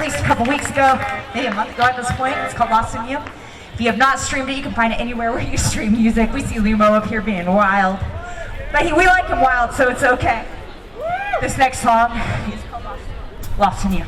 released a couple weeks ago, maybe a month ago at this point. It's called Lost in You. If you have not streamed it, you can find it anywhere where you stream music. We see Lumo up here being wild. But we like him wild, so it's okay. This next song is called Lost in You.